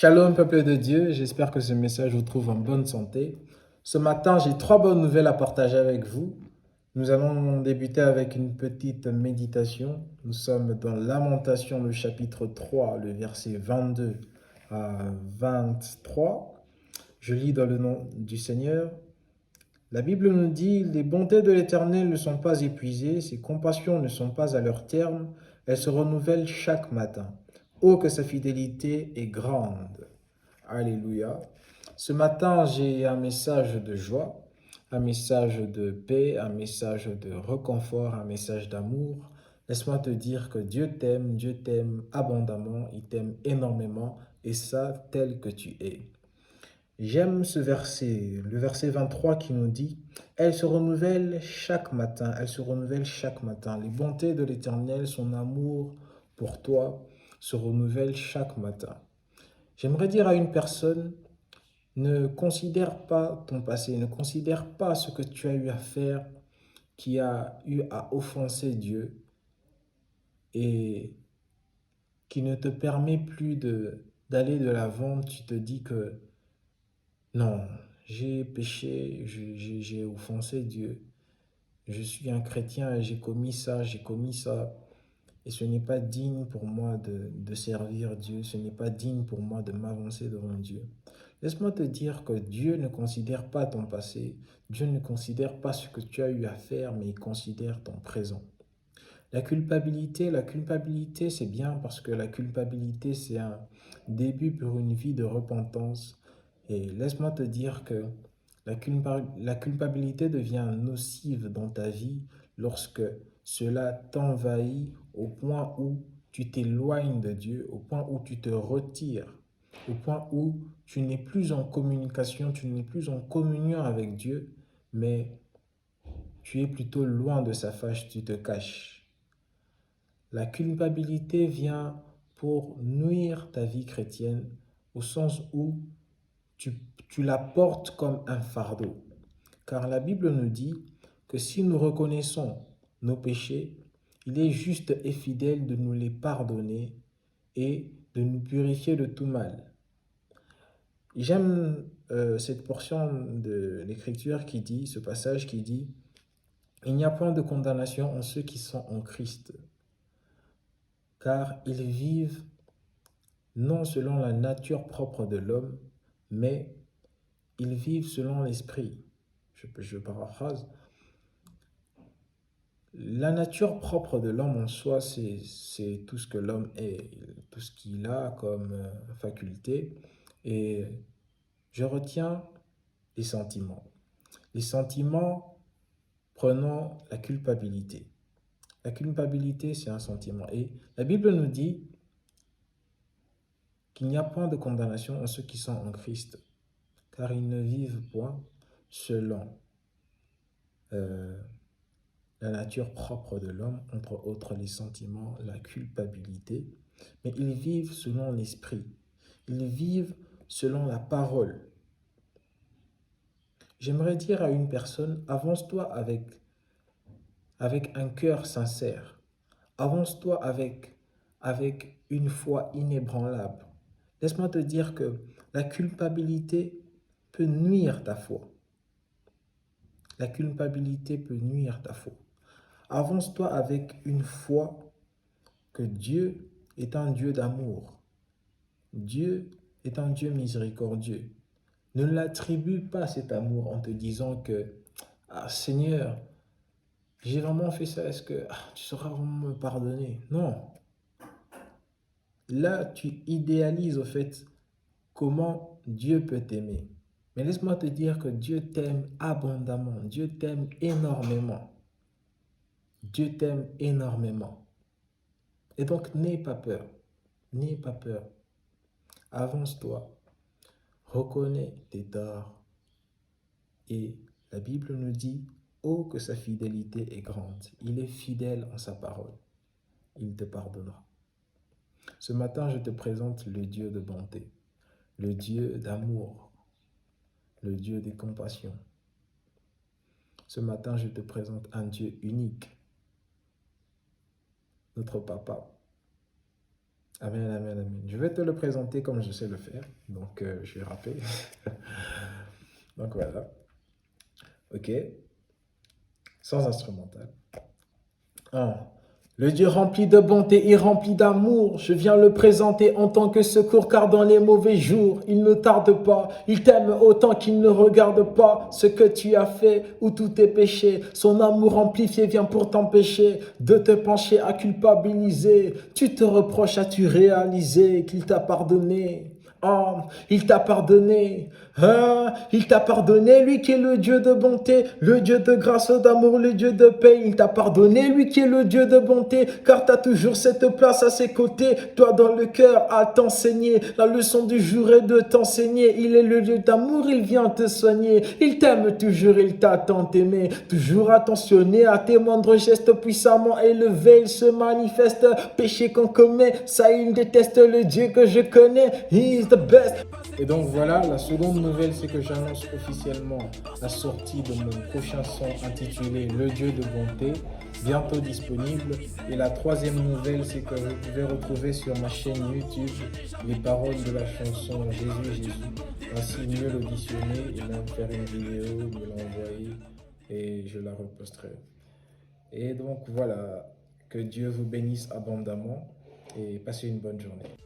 Shalom, peuple de Dieu, j'espère que ce message vous trouve en bonne santé. Ce matin, j'ai trois bonnes nouvelles à partager avec vous. Nous allons débuter avec une petite méditation. Nous sommes dans Lamentation, le chapitre 3, le verset 22 à 23. Je lis dans le nom du Seigneur. La Bible nous dit, les bontés de l'Éternel ne sont pas épuisées, ses compassions ne sont pas à leur terme, elles se renouvellent chaque matin. Oh, que sa fidélité est grande. Alléluia. Ce matin, j'ai un message de joie, un message de paix, un message de réconfort, un message d'amour. Laisse-moi te dire que Dieu t'aime abondamment, il t'aime énormément, et ça tel que tu es. J'aime ce verset, le verset 23 qui nous dit, elle se renouvelle chaque matin, elle se renouvelle chaque matin. Les bontés de l'Éternel, son amour pour toi se renouvelle chaque matin. J'aimerais dire à une personne, ne considère pas ton passé, ne considère pas ce que tu as eu à faire qui a eu à offenser Dieu et qui ne te permet plus d'aller de l'avant. Tu te dis que non, j'ai péché, j'ai offensé Dieu. Je suis un chrétien et j'ai commis ça, j'ai commis ça. Et ce n'est pas digne pour moi de servir Dieu, ce n'est pas digne pour moi de m'avancer devant Dieu. Laisse-moi te dire que Dieu ne considère pas ton passé, Dieu ne considère pas ce que tu as eu à faire, mais il considère ton présent. La culpabilité, c'est bien parce que la culpabilité, c'est un début pour une vie de repentance. Et laisse-moi te dire que la culpabilité devient nocive dans ta vie lorsque cela t'envahit au point où tu t'éloignes de Dieu, au point où tu te retires, au point où tu n'es plus en communication, tu n'es plus en communion avec Dieu, mais tu es plutôt loin de sa face, tu te caches. La culpabilité vient pour nuire ta vie chrétienne au sens où tu la portes comme un fardeau. Car la Bible nous dit que si nous reconnaissons nos péchés, il est juste et fidèle de nous les pardonner et de nous purifier de tout mal. J'aime cette portion de l'Écriture qui dit, ce passage qui dit, il n'y a point de condamnation en ceux qui sont en Christ, car ils vivent non selon la nature propre de l'homme, mais ils vivent selon l'esprit. Je paraphrase. La nature propre de l'homme en soi, c'est tout ce que l'homme est, tout ce qu'il a comme faculté. Et je retiens les sentiments. Les sentiments, prenons la culpabilité. La culpabilité, c'est un sentiment. Et la Bible nous dit qu'il n'y a point de condamnation en ceux qui sont en Christ, car ils ne vivent point selon la nature propre de l'homme, entre autres les sentiments, la culpabilité, mais ils vivent selon l'esprit, ils vivent selon la parole. J'aimerais dire à une personne, avance-toi avec un cœur sincère, avance-toi avec une foi inébranlable. Laisse-moi te dire que la culpabilité peut nuire ta foi. La culpabilité peut nuire ta foi. Avance-toi avec une foi que Dieu est un Dieu d'amour. Dieu est un Dieu miséricordieux. Ne l'attribue pas cet amour en te disant que Seigneur, j'ai vraiment fait ça, est-ce que tu sauras vraiment me pardonner? Non. Là, tu idéalises au fait comment Dieu peut t'aimer. Mais laisse-moi te dire que Dieu t'aime abondamment, Dieu t'aime énormément. Dieu t'aime énormément. Et donc, n'aie pas peur. N'aie pas peur. Avance-toi. Reconnais tes torts. Et la Bible nous dit, oh, que sa fidélité est grande. Il est fidèle en sa parole. Il te pardonnera. Ce matin, je te présente le Dieu de bonté, le Dieu d'amour, le Dieu des compassions. Ce matin, je te présente un Dieu unique, notre Papa. Amen, amen, amen. Je vais te le présenter comme je sais le faire. Donc, je vais rapper. Donc, voilà. OK. Sans instrumental. 1. Le Dieu rempli de bonté et rempli d'amour, je viens le présenter en tant que secours, car dans les mauvais jours, il ne tarde pas, il t'aime autant qu'il ne regarde pas ce que tu as fait ou tous tes péchés. Son amour amplifié vient pour t'empêcher de te pencher à culpabiliser. Tu te reproches, as-tu réalisé qu'il t'a pardonné? Oh, il t'a pardonné. Hein? Il t'a pardonné, lui qui est le Dieu de bonté, le Dieu de grâce, d'amour, le Dieu de paix. Il t'a pardonné, lui qui est le Dieu de bonté, car t'as toujours cette place à ses côtés. Toi dans le cœur à t'enseigner, la leçon du jour est de t'enseigner. Il est le Dieu d'amour, il vient te soigner. Il t'aime toujours, il t'a tant aimé. Toujours attentionné à tes moindres gestes puissamment élevés. Il se manifeste, péché qu'on commet, ça il déteste le Dieu que je connais. He is the best. Et donc voilà, la seconde nouvelle, c'est que j'annonce officiellement la sortie de mon prochain son intitulé Le Dieu de bonté, bientôt disponible. Et la troisième nouvelle, c'est que vous pouvez retrouver sur ma chaîne YouTube les paroles de la chanson Jésus, Jésus. Ainsi mieux l'auditionner et même faire une vidéo, me l'envoyer et je la reposterai. Et donc voilà, que Dieu vous bénisse abondamment et passez une bonne journée.